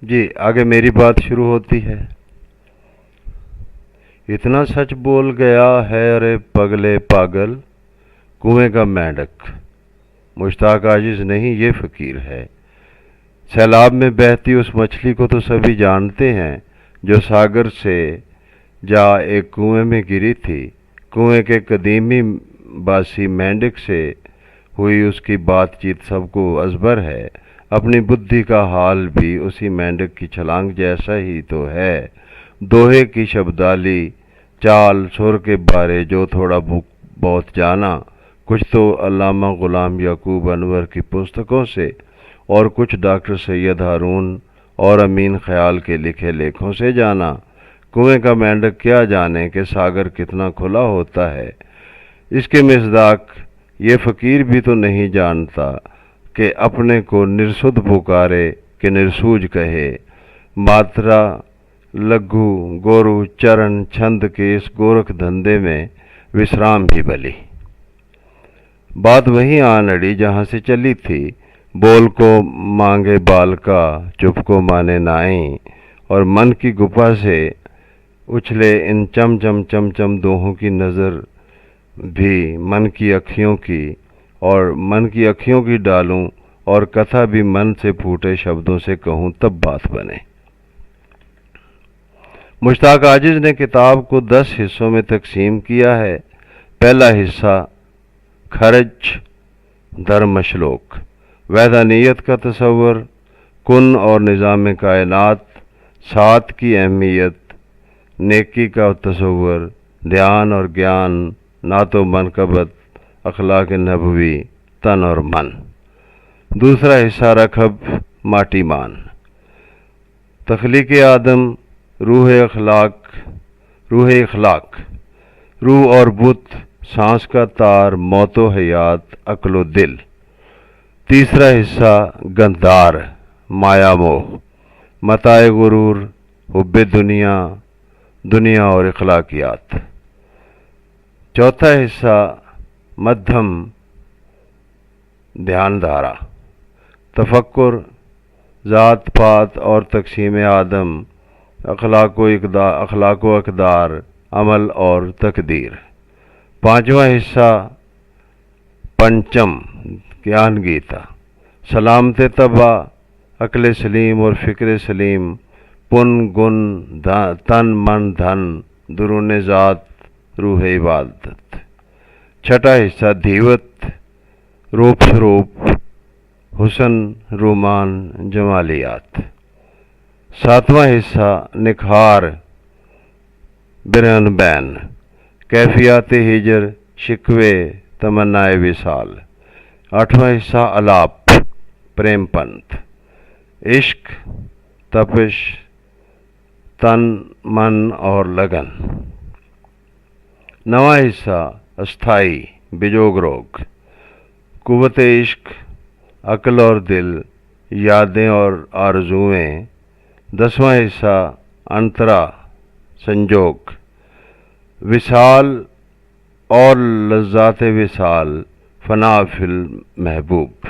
جی آگے میری بات شروع ہوتی ہے۔ اتنا سچ بول گیا ہے ارے پگلے پاگل، کنویں کا مینڈک۔ مشتاق عاجز نہیں، یہ فقیر ہے۔ سیلاب میں بہتی اس مچھلی کو تو سبھی جانتے ہیں جو ساگر سے جا ایک کنویں میں گری تھی۔ کنویں کے قدیمی باسی مینڈک سے ہوئی اس کی بات چیت سب کو ازبر ہے۔ اپنی بدھی کا حال بھی اسی مینڈک کی چھلانگ جیسا ہی تو ہے۔ دوہے کی شبدالی چال سر کے بارے جو تھوڑا بہت جانا، کچھ تو علامہ غلام یعقوب انور کی پستکوں سے اور کچھ ڈاکٹر سید ہارون اور امین خیال کے لکھے لیکھوں سے جانا۔ کنویں کا مینڈک کیا جانے کہ ساگر کتنا کھلا ہوتا ہے۔ اس کے مصداق یہ فقیر بھی تو نہیں جانتا کہ اپنے کو نرسد پکارے کہ نرسوج کہے۔ ماترا لگھو گورو چرن چھند کے اس گورکھ دھندے میں وسرام بھی بلی۔ بات وہیں آن اڑی جہاں سے چلی تھی۔ بول کو مانگے بال کا، چپ کو مانے نائیں، اور من کی گپا سے اچھلے ان چم چم چم چم دوہوں کی نظر بھی من کی اکھیوں کی، اور من کی اکھیوں کی ڈالوں، اور کتھا بھی من سے پھوٹے شبدوں سے کہوں تب بات بنے۔ مشتاق عاجز نے کتاب کو 10 حصوں میں تقسیم کیا ہے۔ پہلا حصہ خرج دھرم شلوک، وحدانیت کا تصور، کن اور نظام کائنات، ساتھ کی اہمیت، نیکی کا تصور، دھیان اور گیان، نعت و منقبت، اخلاق نبوی، تن اور من۔ دوسرا حصہ رکھب ماٹی مان، تخلیق آدم، روح اخلاق، روح اور بت، سانس کا تار، موت و حیات، عقل و دل۔ تیسرا حصہ گندار، مایا موہ، متاع غرور، حب دنیا اور اخلاقیات۔ چوتھا حصہ مدھم، دھیان دھارا، تفکر، ذات پات اور تقسیم آدم، اخلاق و اقدار، عمل اور تقدیر۔ پانچواں حصہ پنچم، گیان گیتا، سلامت طبع، عقل سلیم اور فکر سلیم، پن گن تن من دھن، درون ذات، روح عبادت۔ چھٹا حصہ دھیوت، روپ شروپ، حسن رومان، جمالیات۔ ساتواں حصہ نکھار، برہن بین، کیفیات ہجر، شکوے، تمنائے وصال۔ آٹھواں حصہ الاپ، پریم پنتھ، عشق، تپش، تن من اور لگن۔ نواں حصہ استھائی، بجوگ روگ، قوت عشق، عقل اور دل، یادیں اور آرزوئیں۔ 10واں حصہ انترا، سنجوگ، وصال اور لذات وصال، فنا فی المحبوب۔